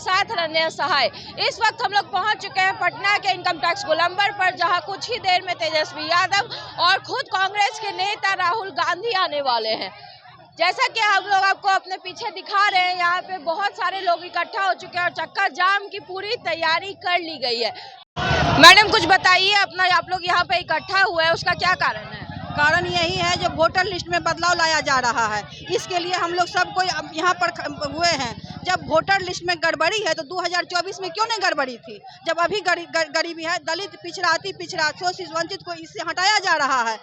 साथ रंजन सहाय। इस वक्त हम लोग पहुंच चुके हैं पटना के इनकम टैक्स गोलंबर पर, जहां कुछ ही देर में तेजस्वी यादव और खुद कांग्रेस के नेता राहुल गांधी आने वाले हैं। जैसा कि हम लोग आपको अपने पीछे दिखा रहे हैं, यहाँ पे बहुत सारे लोग इकट्ठा हो चुके हैं और चक्का जाम की पूरी तैयारी कर ली गई है। मैडम कुछ बताइए, अपना आप लोग यहाँ पे इकट्ठा हुए हैं, उसका क्या कारण है? कारण यही है जो वोटर लिस्ट में बदलाव लाया जा रहा है, इसके लिए हम लोग सब कोई यहाँ पर हुए हैं। जब वोटर लिस्ट में गड़बड़ी है तो 2024 में क्यों नहीं गड़बड़ी थी? जब अभी गरीबी है, दलित पिछड़ा, अति पिछड़ा, शोषित वंचित को इससे हटाया जा रहा है।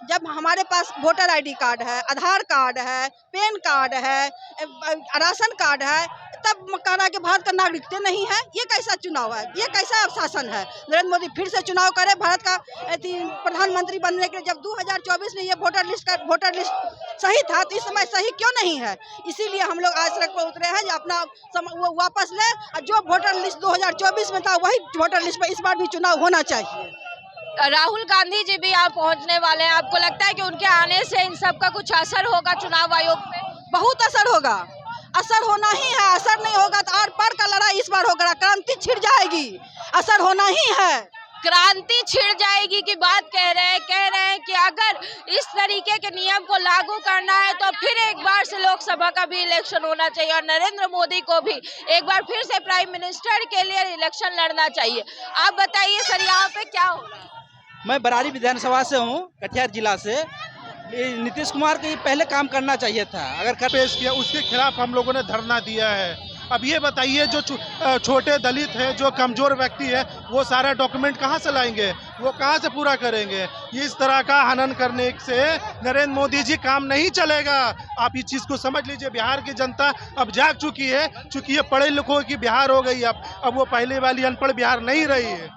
जब हमारे पास वोटर आईडी कार्ड है, आधार कार्ड है, पैन कार्ड है, राशन कार्ड है, तब कहना कि भारत का नागरिकता नहीं है, ये कैसा चुनाव है? ये कैसा शासन है? नरेंद्र मोदी फिर से चुनाव करे भारत का प्रधानमंत्री बनने के लिए। जब 2024 में ये वोटर लिस्ट सही था तो इस समय सही क्यों नहीं है? इसीलिए हम लोग आज सड़क पर उतरे हैं जो अपना वो वापस ले, और जो वोटर लिस्ट 2024 में था वही वोटर लिस्ट पर इस बार भी चुनाव होना चाहिए। राहुल गांधी जी भी यहाँ पहुँचने वाले हैं, आपको लगता है कि उनके आने से इन सब का कुछ असर होगा चुनाव आयोग पे? बहुत असर होगा, असर होना ही है। असर नहीं होगा तो आर पार का लड़ाई इस बार होगा, क्रांति छिड़ जाएगी। असर होना ही है, क्रांति छिड़ जाएगी की बात कह रहे हैं कि अगर इस तरीके के नियम को लागू करना है तो फिर एक बार से लोकसभा का भी इलेक्शन होना चाहिए और नरेंद्र मोदी को भी एक बार फिर से प्राइम मिनिस्टर के लिए इलेक्शन लड़ना चाहिए। आप बताइए सर, यहाँ पे क्या हो रहा है? मैं बरारी विधानसभा से हूँ, कटिहार जिला से। नीतीश कुमार को पहले काम करना चाहिए था, अगर पेश किया उसके खिलाफ हम लोगों ने धरना दिया है। अब ये बताइए, जो छोटे दलित हैं, जो कमजोर व्यक्ति है, वो सारा डॉक्यूमेंट कहाँ से लाएंगे? वो कहाँ से पूरा करेंगे? इस तरह का हनन करने से नरेंद्र मोदी जी काम नहीं चलेगा। आप इस चीज़ को समझ लीजिए। बिहार की जनता अब जाग चुकी है, चूंकि ये पढ़े लिखों की बिहार हो गई। अब वो पहले वाली अनपढ़ बिहार नहीं रही है।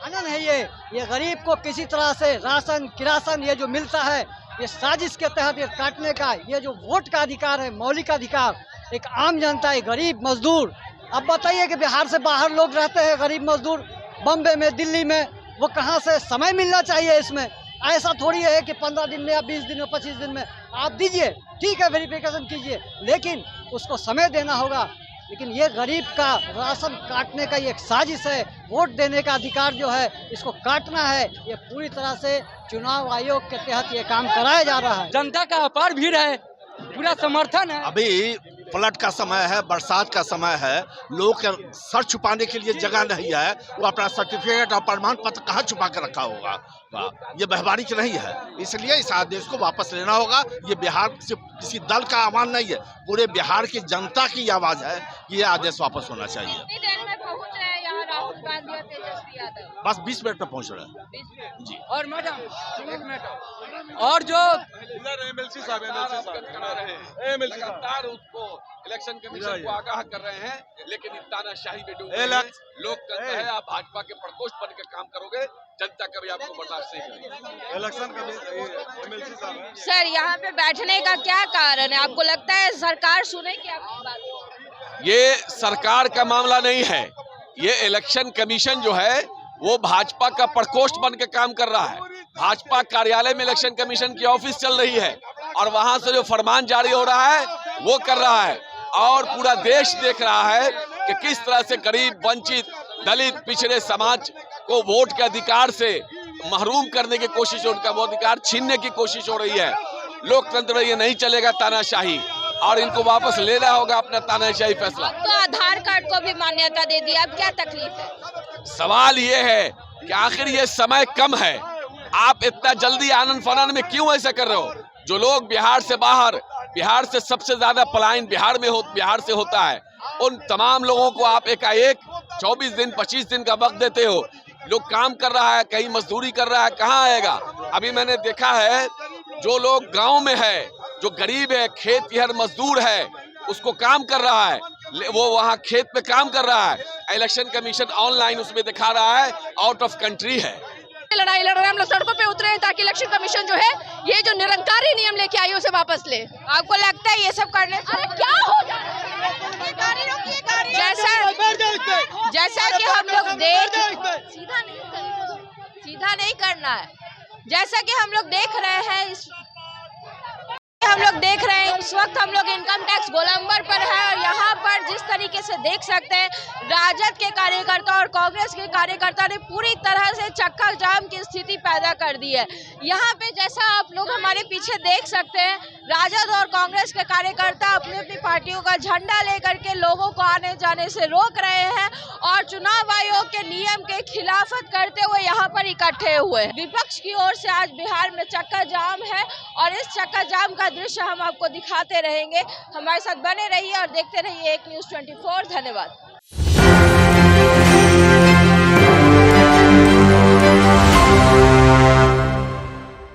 आनंद है ये गरीब को किसी तरह से राशन किरासन ये जो मिलता है, ये साजिश के तहत ये काटने का, ये जो वोट का अधिकार है, मौलिक अधिकार, एक आम जनता है, गरीब मजदूर। अब बताइए कि बिहार से बाहर लोग रहते हैं, गरीब मजदूर बम्बे में, दिल्ली में, वो कहाँ से समय मिलना चाहिए इसमें? ऐसा थोड़ी है कि 15 दिन में या 20 दिन में 25 दिन में आप दीजिए, ठीक है, वेरिफिकेशन कीजिए, लेकिन उसको समय देना होगा। लेकिन ये गरीब का राशन काटने का ये एक साजिश है। वोट देने का अधिकार जो है इसको काटना है। ये पूरी तरह से चुनाव आयोग के तहत ये काम कराया जा रहा है। जनता का अपार भीड़ है, पूरा समर्थन है। अभी फ्लड का समय है, बरसात का समय है, लोग के सर छुपाने के लिए जगह नहीं है। वो अपना सर्टिफिकेट और प्रमाण पत्र कहाँ छुपा कर रखा होगा? ये व्यवहारिक नहीं है, इसलिए इस आदेश को वापस लेना होगा। ये बिहार से किसी दल का आह्वान नहीं है, पूरे बिहार की जनता की आवाज है कि ये आदेश वापस होना चाहिए। कितनी देर में पहुंच रहे हैं यहाँ राहुल गांधी और तेजस्वी यादव? बस 20 मिनट में पहुंच रहे हैं जी। और मैडम एक मिनट, और जो एमएलसी साहब लगातार उसको इलेक्शन कमीशन को आगाह कर रहे हैं, लेकिन तानाशाही में डूबे लोकतंत्र है। आप भाजपा के प्रकोष्ठ बन के काम करोगे, जनता कभी आपको बर्दाश्त नहीं करेगी। इलेक्शन एमएलसी साहब सर, यहाँ पे बैठने का क्या कारण है? आपको लगता है सरकार सुनेगी आपकी बात? ये सरकार का मामला नहीं है, ये इलेक्शन कमीशन जो है वो भाजपा का प्रकोष्ठ बन के काम कर रहा है। भाजपा कार्यालय में इलेक्शन कमीशन की ऑफिस चल रही है और वहां से जो फरमान जारी हो रहा है वो कर रहा है, और पूरा देश देख रहा है कि किस तरह से गरीब, वंचित, दलित, पिछड़े समाज को वोट के अधिकार से महरूम करने की कोशिश, उनका वो अधिकार छीनने की कोशिश हो रही है। लोकतंत्र में ये नहीं चलेगा, तानाशाही, और इनको वापस लेना होगा अपना तानाशाही फैसला। तो आधार कार्ड को भी मान्यता दे दी, अब क्या तकलीफ है? सवाल ये है कि आखिर ये समय कम है, आप इतना जल्दी आनंद फानन में क्यों ऐसा कर रहे हो? जो लोग बिहार से बाहर, बिहार से सबसे ज्यादा पलायन बिहार से होता है, उन तमाम लोगों को आप एकाएक 24 दिन 25 दिन का वक्त देते हो। लोग काम कर रहा है, कहीं मजदूरी कर रहा है, कहाँ आएगा? अभी मैंने देखा है जो लोग गांव में है, जो गरीब है, खेत हर मजदूर है, उसको काम कर रहा है, वो वहाँ खेत में काम कर रहा है। इलेक्शन कमीशन ऑनलाइन उसमें दिखा रहा है आउट ऑफ कंट्री है। लड़ाई लड़ रहे हैं, हम लोग सड़कों पे उतरे हैं ताकि इलेक्शन कमीशन जो है ये जो निरंकारी नियम लेके आई उसे वापस ले। आपको लगता है ये सब करने से क्या हो जा रहा है? जैसा कि हम लोग सीधा नहीं करना है, जैसा कि हम लोग देख रहे हैं हम लोग देख रहे हैं, इस वक्त हम लोग इनकम टैक्स गोलंबर पर है और यहाँ पर जिस तरीके से देख सकते हैं राजद के कार्यकर्ता और कांग्रेस के कार्यकर्ता ने पूरी तरह से चक्का जाम की स्थिति पैदा कर दी है। यहाँ पे जैसा आप लोग हमारे पीछे देख सकते हैं, राजद और कांग्रेस के कार्यकर्ता अपनी अपनी पार्टियों का झंडा लेकर के लोगों को आने जाने से रोक रहे हैं और चुनाव आयोग के नियम के खिलाफत करते हुए यहाँ पर इकट्ठे हुए हैं। विपक्ष की ओर से आज बिहार में चक्का जाम है और इस चक्का जाम का दृश्य हम आपको दिखाते रहेंगे। हमारे साथ बने रहिए और देखते रहिए एक न्यूज़ 24। धन्यवाद।